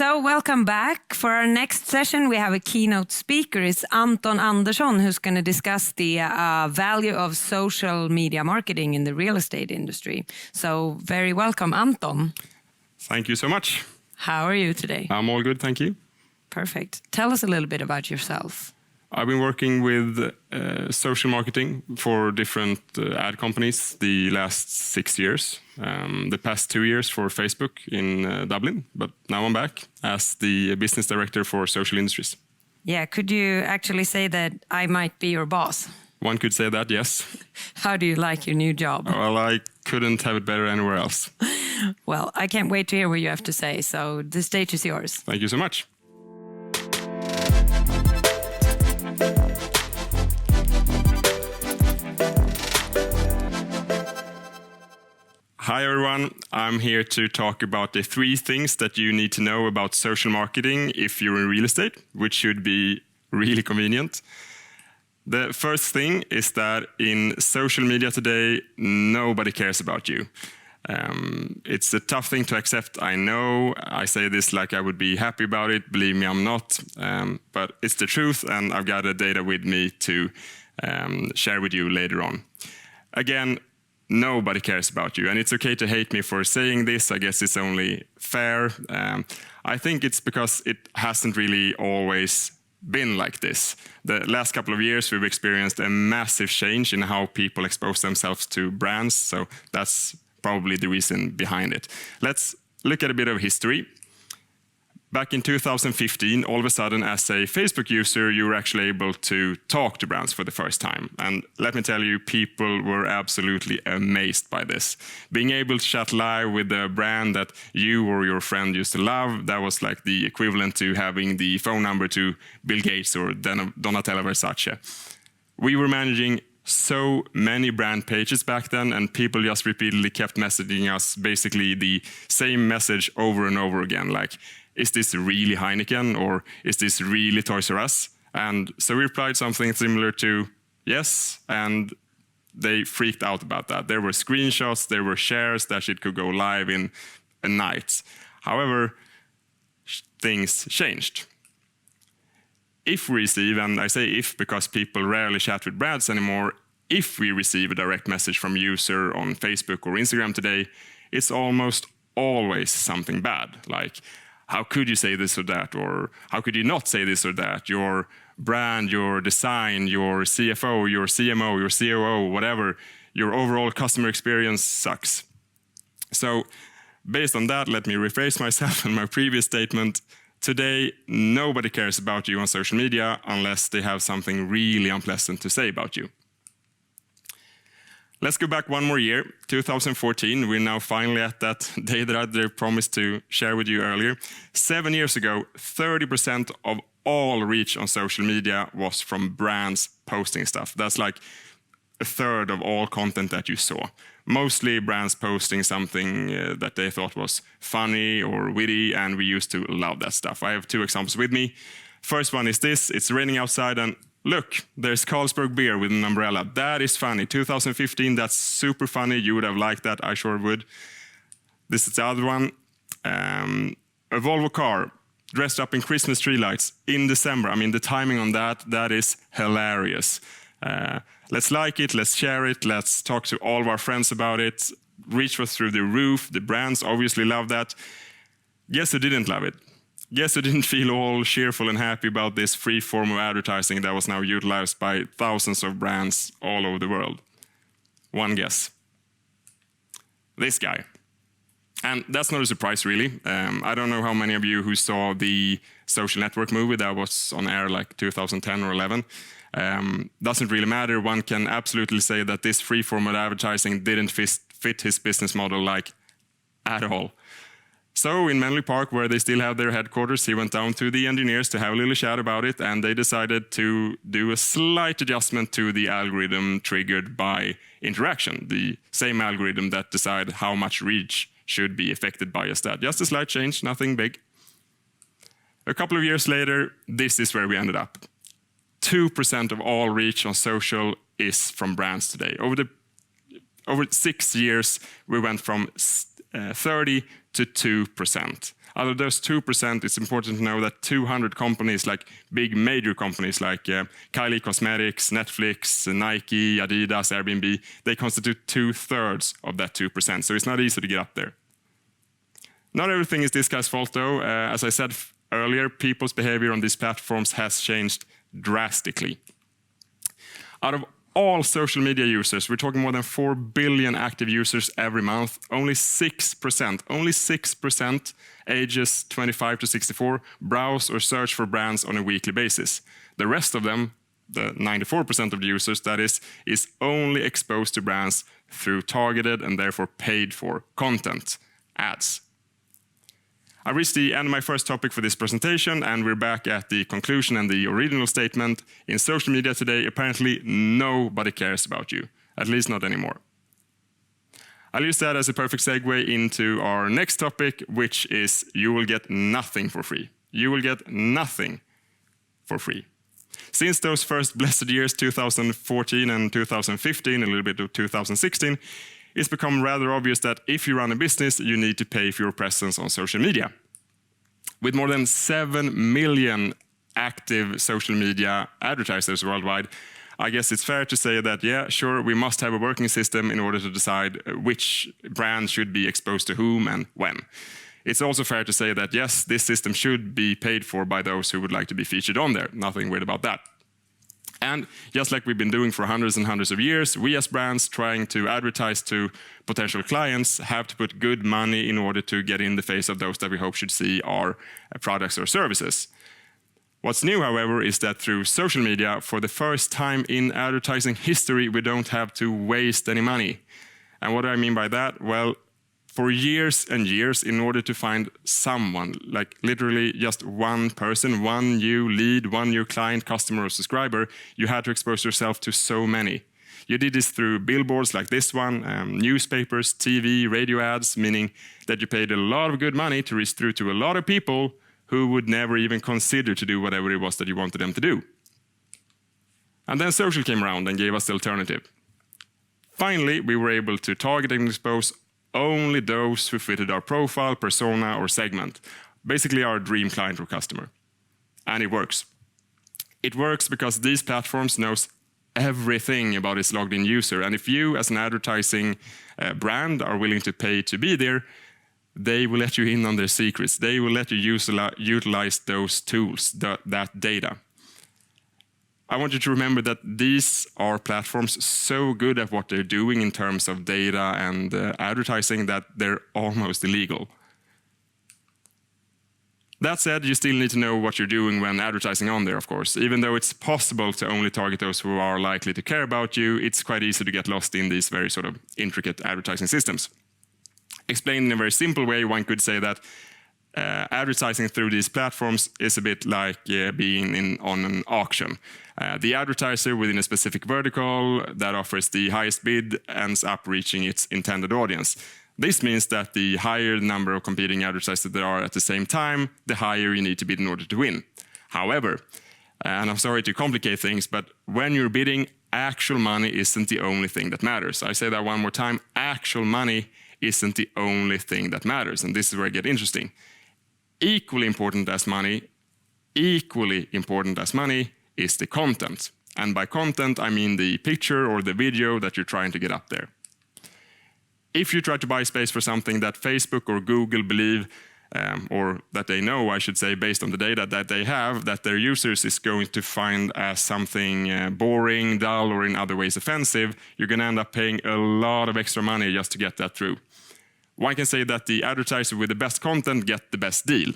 So welcome back. For our next session, we have a keynote speaker. It's Anton Andersson, who's going to discuss the value of social media marketing in the real estate industry. So very welcome, Anton. Thank you so much. How are you today? I'm all good, thank you. Perfect. Tell us a little bit about yourself. I've been working with social marketing for different ad companies the last 6 years. The past 2 years for Facebook in Dublin, but now I'm back as the business director for social industries. Yeah, could you actually say that I might be your boss? One could say that, yes. How do you like your new job? Well, I couldn't have it better anywhere else. Well, I can't wait to hear what you have to say, so the stage is yours. Thank you so much. Hi everyone, I'm here to talk about the 3 things that you need to know about social marketing if you're in real estate, which should be really convenient. The first thing is that in social media today, nobody cares about you. It's a tough thing to accept, I know. I say this like I would be happy about it, believe me, I'm not. But it's the truth, and I've got the data with me to share with you later on. Again, nobody cares about you, and it's okay to hate me for saying this. I guess it's only fair. I think it's because it hasn't really always been like this. The last couple of years, we've experienced a massive change in how people expose themselves to brands, so that's probably the reason behind it. Let's look at a bit of history. Back in 2015, all of a sudden, as a Facebook user, you were actually able to talk to brands for the first time. And let me tell you, people were absolutely amazed by this. Being able to chat live with a brand that you or your friend used to love, that was like the equivalent to having the phone number to Bill Gates or Donatella Versace. We were managing so many brand pages back then, and people just repeatedly kept messaging us basically the same message over and over again, like, is this really Heineken, or is this really Toys R Us? And so we replied something similar to yes, and they freaked out about that. There were screenshots, there were shares that it could go live in a night. However, things changed. If we receive, and I say if because people rarely chat with brands anymore, if we receive a direct message from a user on Facebook or Instagram today, it's almost always something bad, like, how could you say this or that? Or how could you not say this or that? Your brand, your design, your CFO, your CMO, your COO, whatever, your overall customer experience sucks. So based on that, let me rephrase myself and my previous statement. Today, nobody cares about you on social media unless they have something really unpleasant to say about you. Let's go back one more year, 2014. We're now finally at that day that I promised to share with you earlier. 7 years ago, 30% of all reach on social media was from brands posting stuff. That's like a third of all content that you saw. Mostly brands posting something that they thought was funny or witty, and we used to love that stuff. I have 2 examples with me. First one is this. It's raining outside, and look, there's Carlsberg beer with an umbrella. That is funny. 2015, that's super funny. You would have liked that. I sure would. This is the other one. A Volvo car dressed up in Christmas tree lights in December. I mean, the timing on that is hilarious. Let's like it. Let's share it. Let's talk to all of our friends about it. Reach was through the roof. The brands obviously love that. Guess who didn't love it? Guess who didn't feel all cheerful and happy about this free form of advertising that was now utilized by thousands of brands all over the world? One guess. This guy. And that's not a surprise, really. I don't know how many of you who saw the Social Network movie that was on air like 2010 or 11. Doesn't really matter. One can absolutely say that this free form of advertising didn't fit his business model like at all. So in Menlo Park, where they still have their headquarters, he went down to the engineers to have a little chat about it, and they decided to do a slight adjustment to the algorithm triggered by interaction, the same algorithm that decided how much reach should be affected by a stat. Just a slight change, nothing big. A couple of years later, this is where we ended up. 2% of all reach on social is from brands today. Over 6 years, we went from 30 to 2%. Out of those 2%, it's important to know that 200 companies, like big major companies like Kylie Cosmetics, Netflix, Nike, Adidas, Airbnb, they constitute 2/3 of that 2%. So it's not easy to get up there. Not everything is this guy's fault, though. As I said earlier, people's behavior on these platforms has changed drastically. Out of all social media users, we're talking more than 4 billion active users every month. Only 6% ages 25 to 64 browse or search for brands on a weekly basis. The rest of them, the 94% of the users that is only exposed to brands through targeted and therefore paid for content, ads. I reached the end of my first topic for this presentation, and we're back at the conclusion and the original statement. In social media today, apparently nobody cares about you, at least not anymore. I'll use that as a perfect segue into our next topic, which is you will get nothing for free. You will get nothing for free. Since those first blessed years, 2014 and 2015, a little bit of 2016, it's become rather obvious that if you run a business, you need to pay for your presence on social media. With more than 7 million active social media advertisers worldwide, I guess it's fair to say that, yeah, sure, we must have a working system in order to decide which brand should be exposed to whom and when. It's also fair to say that, yes, this system should be paid for by those who would like to be featured on there. Nothing weird about that. And just like we've been doing for hundreds and hundreds of years, we as brands trying to advertise to potential clients have to put good money in order to get in the face of those that we hope should see our products or services. What's new, however, is that through social media, for the first time in advertising history, we don't have to waste any money. And what do I mean by that? Well, for years and years, in order to find someone, like literally just one person, one new lead, one new client, customer, or subscriber, you had to expose yourself to so many. You did this through billboards like this one, newspapers, TV, radio ads, meaning that you paid a lot of good money to reach through to a lot of people who would never even consider to do whatever it was that you wanted them to do. And then social came around and gave us the alternative. Finally, we were able to target and expose only those who fitted our profile, persona, or segment, basically our dream client or customer. And it works. It works because these platforms knows everything about its logged in user, and if you as an advertising brand are willing to pay to be there, they will let you in on their secrets. They will let you utilize those tools, that data. I want you to remember that these are platforms so good at what they're doing in terms of data and advertising that they're almost illegal. That said, you still need to know what you're doing when advertising on there, of course. Even though it's possible to only target those who are likely to care about you, it's quite easy to get lost in these very sort of intricate advertising systems. Explained in a very simple way, one could say that advertising through these platforms is a bit like being on an auction. The advertiser within a specific vertical that offers the highest bid ends up reaching its intended audience. This means that the higher the number of competing advertisers there are at the same time, the higher you need to bid in order to win. However, and I'm sorry to complicate things, but when you're bidding, actual money isn't the only thing that matters. I say that one more time, actual money isn't the only thing that matters, and this is where it gets interesting. Equally important as money is the content. And by content, I mean the picture or the video that you're trying to get up there. If you try to buy space for something that Facebook or Google believe, or that they know, I should say, based on the data that they have, that their users is going to find as something boring, dull, or in other ways offensive, you're going to end up paying a lot of extra money just to get that through. One can say that the advertiser with the best content get the best deal.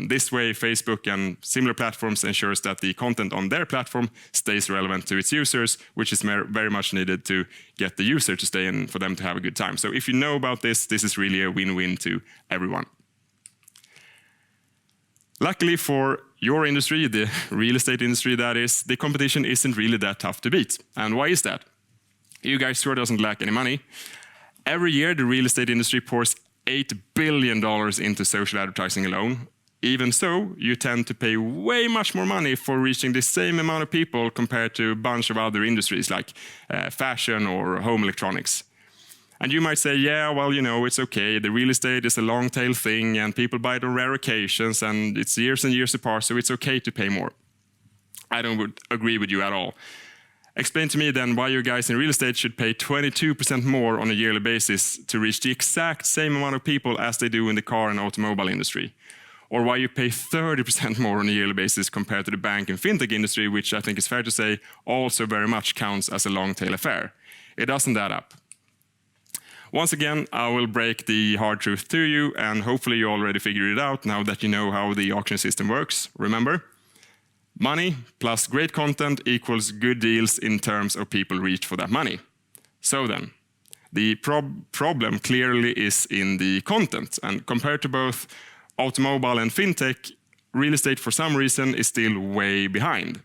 This way, Facebook and similar platforms ensures that the content on their platform stays relevant to its users, which is very much needed to get the user to stay and for them to have a good time. So if you know about this, this is really a win-win to everyone. Luckily for your industry, the real estate industry that is, the competition isn't really that tough to beat. And why is that? You guys sure doesn't lack any money. Every year, the real estate industry pours $8 billion into social advertising alone. Even so, you tend to pay way much more money for reaching the same amount of people compared to a bunch of other industries like fashion or home electronics. And you might say, yeah, well, it's okay. The real estate is a long tail thing and people buy it on rare occasions and it's years and years apart, so it's okay to pay more. I don't agree with you at all. Explain to me then why you guys in real estate should pay 22% more on a yearly basis to reach the exact same amount of people as they do in the car and automobile industry. Or why you pay 30% more on a yearly basis compared to the bank and fintech industry, which I think is fair to say also very much counts as a long tail affair. It doesn't add up. Once again, I will break the hard truth to you, and hopefully you already figured it out now that you know how the auction system works. Remember, money plus great content equals good deals in terms of people reach for that money. So then, the problem clearly is in the content, and compared to both automobile and fintech, real estate for some reason is still way behind.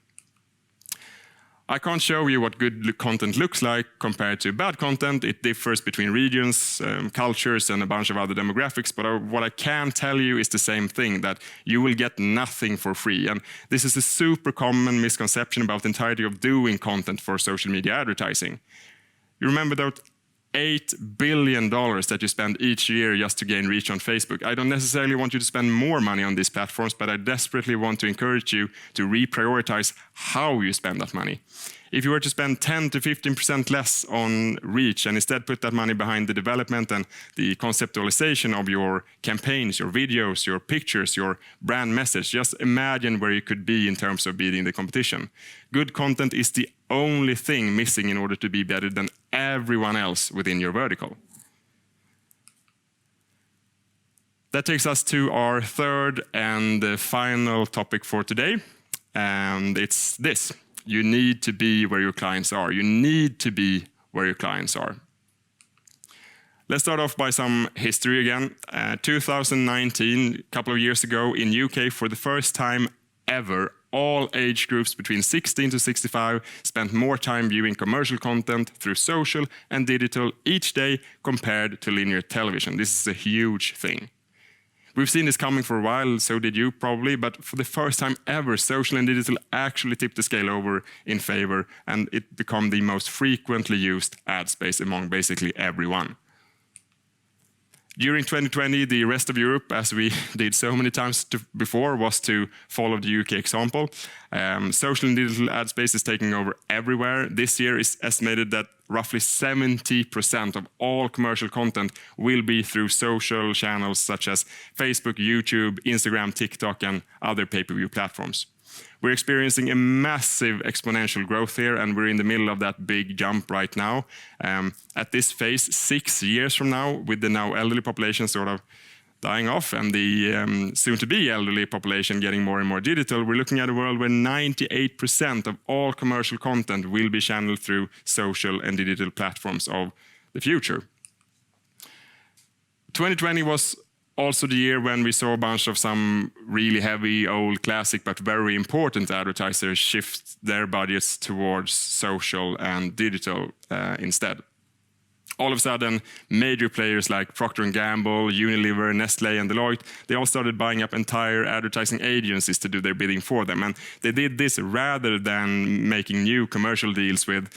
I can't show you what good content looks like compared to bad content. It differs between regions, cultures, and a bunch of other demographics. But what I can tell you is the same thing, that you will get nothing for free. And this is a super common misconception about the entirety of doing content for social media advertising. You remember that $8 billion that you spend each year just to gain reach on Facebook. I don't necessarily want you to spend more money on these platforms, but I desperately want to encourage you to reprioritize how you spend that money. If you were to spend 10 to 15% less on reach and instead put that money behind the development and the conceptualization of your campaigns, your videos, your pictures, your brand message, just imagine where you could be in terms of beating the competition. Good content is the only thing missing in order to be better than everyone else within your vertical. That takes us to our third and final topic for today, and it's this. You need to be where your clients are. You need to be where your clients are. Let's start off by some history again. 2019, a couple of years ago in UK, for the first time ever, all age groups between 16 to 65 spent more time viewing commercial content through social and digital each day compared to linear television. This is a huge thing. We've seen this coming for a while, so did you probably, but for the first time ever, social and digital actually tipped the scale over in favor, and it became the most frequently used ad space among basically everyone. During 2020, the rest of Europe, as we did so many times before, was to follow the UK example. Social and digital ad space is taking over everywhere. This year is estimated that roughly 70% of all commercial content will be through social channels such as Facebook, YouTube, Instagram, TikTok, and other pay-per-view platforms. We're experiencing a massive exponential growth here, and we're in the middle of that big jump right now. At this phase, 6 years from now, with the now elderly population sort of dying off and the soon-to-be elderly population getting more and more digital, we're looking at a world where 98% of all commercial content will be channeled through social and digital platforms of the future. 2020 was also the year when we saw a bunch of some really heavy, old, classic, but very important advertisers shift their budgets towards social and digital instead. All of a sudden, major players like Procter & Gamble, Unilever, Nestlé, and Deloitte, they all started buying up entire advertising agencies to do their bidding for them. And they did this rather than making new commercial deals with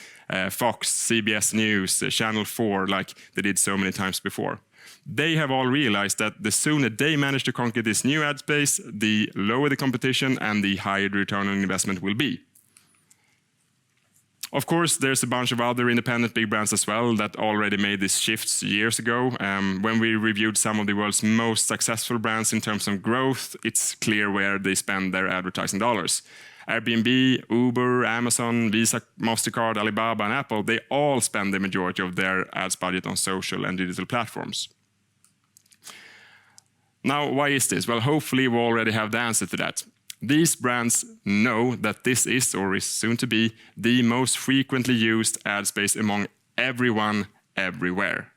Fox, CBS News, Channel 4, like they did so many times before. They have all realized that the sooner they manage to conquer this new ad space, the lower the competition and the higher the return on investment will be. Of course, there's a bunch of other independent big brands as well that already made these shifts years ago. When we reviewed some of the world's most successful brands in terms of growth, it's clear where they spend their advertising dollars. Airbnb, Uber, Amazon, Visa, MasterCard, Alibaba, and Apple, they all spend the majority of their ads budget on social and digital platforms. Now, why is this? Well, hopefully we already have the answer to that. These brands know that this is, or is soon to be, the most frequently used ad space among everyone, everywhere.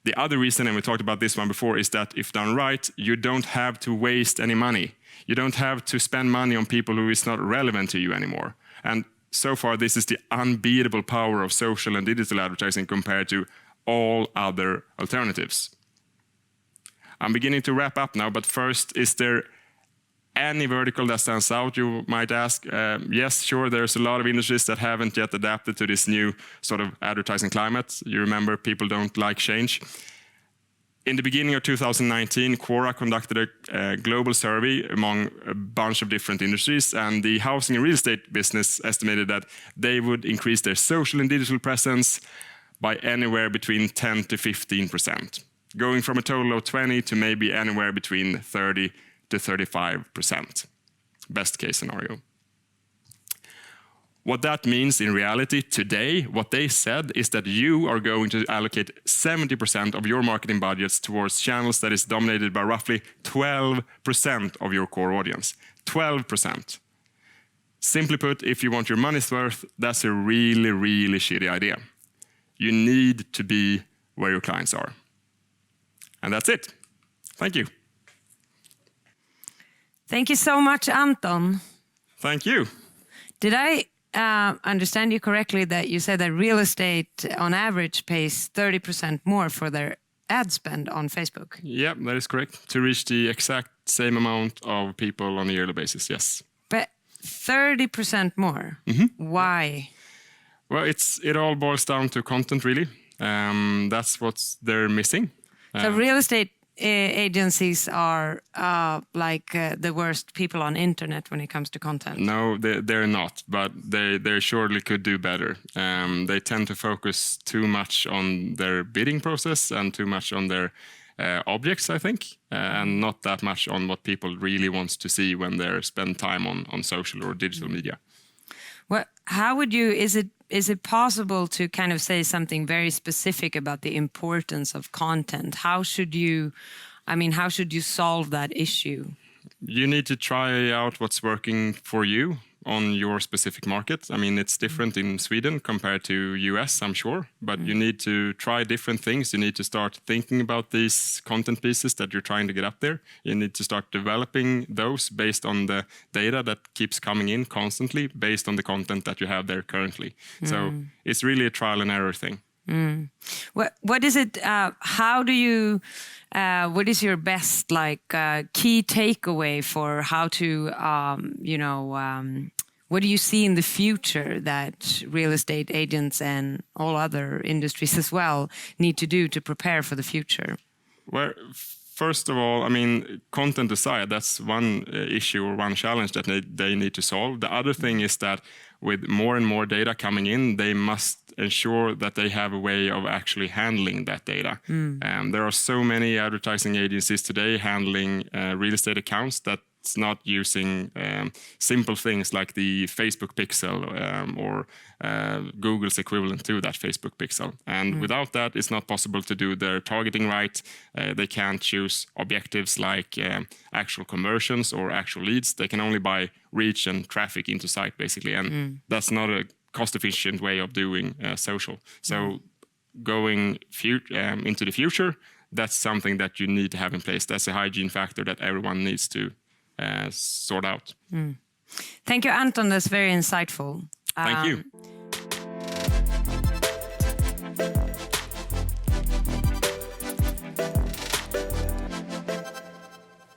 The other reason, and we talked about this one before, is that if done right, you don't have to waste any money. You don't have to spend money on people who is not relevant to you anymore. And so far, this is the unbeatable power of social and digital advertising compared to all other alternatives. I'm beginning to wrap up now, but first, is there any vertical that stands out, you might ask? Yes, sure, there's a lot of industries that haven't yet adapted to this new sort of advertising climate. You remember, people don't like change. In the beginning of 2019, Quora conducted a global survey among a bunch of different industries, and the housing and real estate business estimated that they would increase their social and digital presence by anywhere between 10 to 15%, going from a total of 20 to maybe anywhere between 30 to 35%, best case scenario. What that means in reality today, what they said is that you are going to allocate 70% of your marketing budgets towards channels that is dominated by roughly 12% of your core audience. 12%. Simply put, if you want your money's worth, that's a really, really shitty idea. You need to be where your clients are. And that's it. Thank you. Thank you so much, Anton. Thank you. Did I understand you correctly that you said that real estate on average pays 30% more for their ad spend on Facebook? Yeah, that is correct. To reach the exact same amount of people on a yearly basis, yes. But 30% more? Mm-hmm. Why? Well, it all boils down to content, really. That's what they're missing. So real estate agencies are the worst people on internet when it comes to content? No, they're not, but they surely could do better. They tend to focus too much on their bidding process and too much on their objects, I think, and not that much on what people really want to see when they spend time on social or digital media. Well, how would you, is it possible to kind of say something very specific about the importance of content? How should you solve that issue? You need to try out what's working for you on your specific market. I mean, it's different in Sweden compared to US, I'm sure, but you need to try different things. You need to start thinking about these content pieces that you're trying to get up there. You need to start developing those based on the data that keeps coming in constantly, based on the content that you have there currently. So it's really a trial and error thing. What is it? How do you? What is your best key takeaway for how to? What do you see in the future that real estate agents and all other industries as well need to do to prepare for the future? Well, first of all, I mean, content aside, that's one issue or one challenge that they need to solve. The other thing is that with more and more data coming in, they must ensure that they have a way of actually handling that data. There are so many advertising agencies today handling real estate accounts that's not using simple things like the Facebook pixel or Google's equivalent to that Facebook pixel. And without that, it's not possible to do their targeting right. They can't choose objectives like actual conversions or actual leads. They can only buy reach and traffic into site, basically. And that's not a cost-efficient way of doing social. So going into the future, that's something that you need to have in place. That's a hygiene factor that everyone needs to sort out. Thank you, Anton. That's very insightful. Thank you.